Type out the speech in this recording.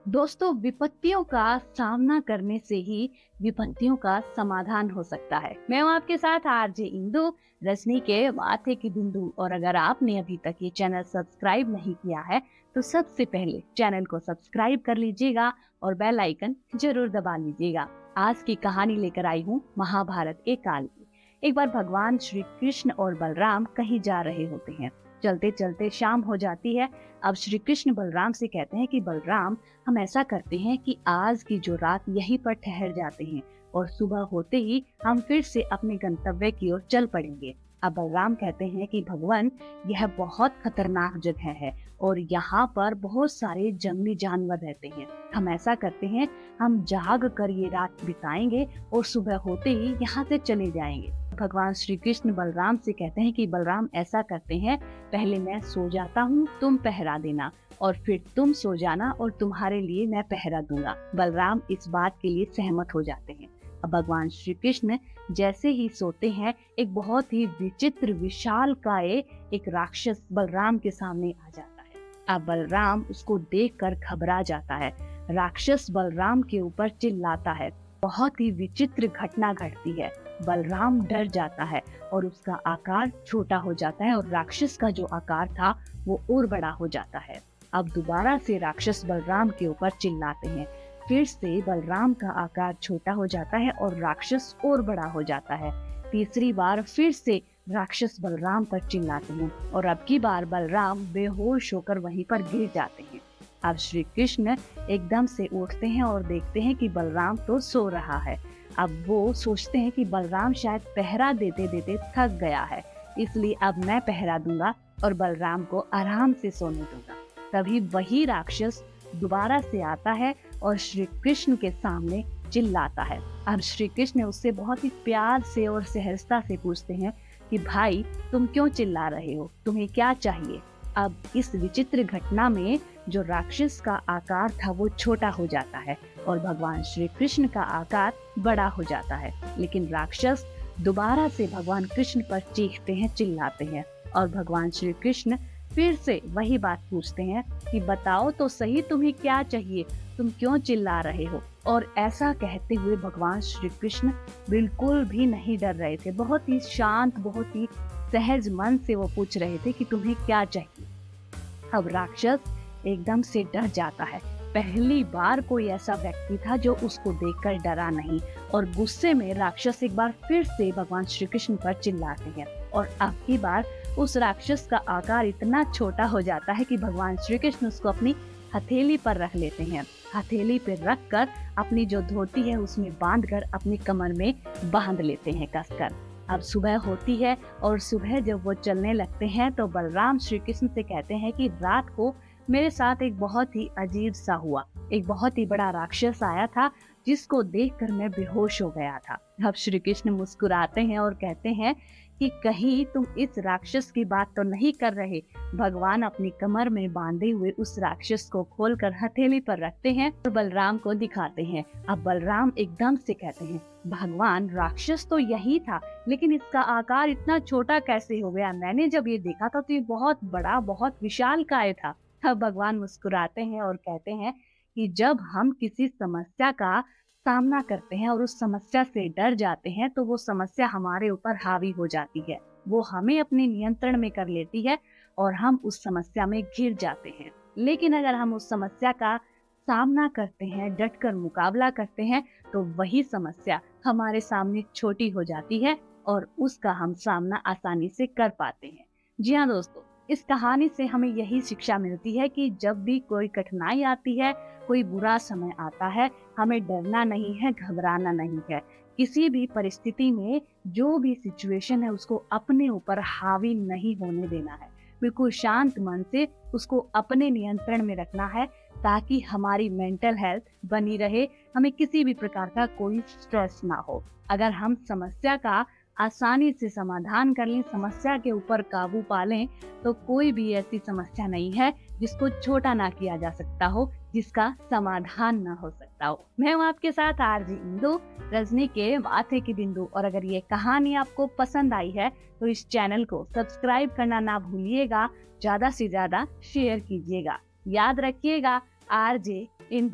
दोस्तों, विपत्तियों का सामना करने से ही विपत्तियों का समाधान हो सकता है। मैं हूं आपके साथ आरजे इंदु, रजनी के माथे की बिंदु। और अगर आपने अभी तक ये चैनल सब्सक्राइब नहीं किया है तो सबसे पहले चैनल को सब्सक्राइब कर लीजिएगा और बेल आइकन जरूर दबा लीजिएगा। आज की कहानी लेकर आई हूँ महाभारत के काल की। एक बार भगवान श्री कृष्ण और बलराम कहीं जा रहे होते हैं। चलते चलते शाम हो जाती है। अब श्री कृष्ण बलराम से कहते हैं कि बलराम, हम ऐसा करते हैं कि आज की जो रात यहीं पर ठहर जाते हैं और सुबह होते ही हम फिर से अपने गंतव्य की ओर चल पड़ेंगे। अब बलराम कहते हैं कि भगवान, यह बहुत खतरनाक जगह है और यहाँ पर बहुत सारे जंगली जानवर रहते हैं। हम ऐसा करते हैं, हम जाग कर ये रात बिताएंगे और सुबह होते ही यहाँ से चले जाएंगे। भगवान श्री कृष्ण बलराम से कहते हैं कि बलराम, ऐसा करते हैं, पहले मैं सो जाता हूँ, तुम पहरा देना, और फिर तुम सो जाना और तुम्हारे लिए मैं पहरा दूंगा। बलराम इस बात के लिए सहमत हो जाते हैं। अब भगवान श्री कृष्ण जैसे ही सोते हैं, एक बहुत ही विचित्र विशालकाय एक राक्षस बलराम के सामने आ जाता है। अब बलराम उसको देखकर घबरा जाता है। राक्षस बलराम के ऊपर चिल्लाता है। बहुत ही विचित्र घटना घटती है। बलराम डर जाता है और उसका आकार छोटा हो जाता है और राक्षस का जो आकार था वो और बड़ा हो जाता है। अब दोबारा से राक्षस बलराम के ऊपर चिल्लाते हैं। फिर से बलराम का आकार छोटा हो जाता है और राक्षस और बड़ा हो जाता है। तीसरी बार फिर से राक्षस बलराम पर चिल्लाते हैं और अब की बार बलराम बेहोश होकर वहीं पर गिर जाते हैं। अब श्री कृष्ण एकदम से उठते हैं और देखते हैं कि बलराम तो सो रहा है। अब वो सोचते हैं कि बलराम शायद पहरा देते देते थक गया है, इसलिए अब मैं पहरा दूंगा और बलराम को आराम से सोने दूंगा। तभी वही राक्षस दोबारा से आता है और श्री कृष्ण के सामने चिल्लाता है। अब श्री कृष्ण उससे बहुत ही प्यार से और सहजता से पूछते हैं कि भाई, तुम क्यों चिल्ला रहे हो, तुम्हें क्या चाहिए। अब इस विचित्र घटना में जो राक्षस का आकार था वो छोटा हो जाता है और भगवान श्री कृष्ण का आकार बड़ा हो जाता है। लेकिन राक्षस दोबारा से भगवान कृष्ण पर चीखते हैं, चिल्लाते हैं और भगवान श्री कृष्ण फिर से वही बात पूछते हैं कि बताओ तो सही, तुम्हें क्या चाहिए, तुम क्यों चिल्ला रहे हो। और ऐसा कहते हुए भगवान श्री कृष्ण बिल्कुल भी नहीं डर रहे थे। बहुत ही शांत, बहुत ही सहज मन से वो पूछ रहे थे कि तुम्हें क्या चाहिए। अब राक्षस एकदम से डर जाता है। पहली बार कोई ऐसा व्यक्ति था जो उसको देखकर डरा नहीं और गुस्से में राक्षस एक बार फिर से भगवान श्री कृष्ण पर चिल्लाते हैं और अब की बार उस राक्षस का आकार इतना छोटा हो जाता है कि भगवान श्री कृष्ण उसको अपनी हथेली पर रख लेते हैं। हथेली पर रख कर अपनी जो धोती है उसमें बांधकर अपनी कमर में बांध लेते हैं कसकर। अब सुबह होती है और सुबह जब वो चलने लगते हैं तो बलराम श्री कृष्ण से कहते हैं कि रात को मेरे साथ एक बहुत ही अजीब सा हुआ। एक बहुत ही बड़ा राक्षस आया था जिसको देखकर मैं बेहोश हो गया था। अब श्री कृष्ण मुस्कुराते हैं और कहते हैं कि कहीं तुम इस राक्षस की बात तो नहीं कर रहे। भगवान अपनी कमर में बांधे हुए उस राक्षस को खोलकर हथेली पर रखते हैं और बलराम को दिखाते हैं। अब बलराम एकदम से कहते हैं, भगवान, राक्षस तो यही था, लेकिन इसका आकार इतना छोटा कैसे हो गया। मैंने जब ये देखा था तो ये बहुत बड़ा, बहुत विशालकाय था। तब भगवान मुस्कुराते हैं और कहते हैं कि जब हम किसी समस्या का सामना करते हैं और उस समस्या से डर जाते हैं तो वो समस्या हमारे ऊपर हावी हो जाती है। वो हमें अपने नियंत्रण में कर लेती है और हम उस समस्या में घिर जाते हैं। लेकिन अगर हम उस समस्या का सामना करते हैं, डटकर मुकाबला करते हैं, तो वही समस्या हमारे सामने छोटी हो जाती है और उसका हम सामना आसानी से कर पाते हैं। जी हाँ दोस्तों, इस कहानी से हमें यही शिक्षा मिलती है कि जब भी कोई कठिनाई आती है, कोई बुरा समय आता है, हमें डरना नहीं है, घबराना नहीं है। किसी भी परिस्थिति में जो भी सिचुएशन है उसको अपने ऊपर हावी नहीं होने देना है। बिल्कुल शांत मन से उसको अपने नियंत्रण में रखना है ताकि हमारी मेंटल हेल्थ बनी रहे, हमें किसी भी प्रकार का कोई स्ट्रेस ना हो। अगर हम समस्या का आसानी से समाधान कर लें, समस्या के ऊपर काबू पा लें, तो कोई भी ऐसी समस्या नहीं है जिसको छोटा ना किया जा सकता हो, जिसका समाधान ना हो सकता हो। मैं हूँ आपके साथ आरजे इंदु, रजनी के माथे की बिंदु। और अगर ये कहानी आपको पसंद आई है तो इस चैनल को सब्सक्राइब करना ना भूलिएगा, ज्यादा से ज्यादा शेयर कीजिएगा। याद रखिएगा, आरजे इंदु।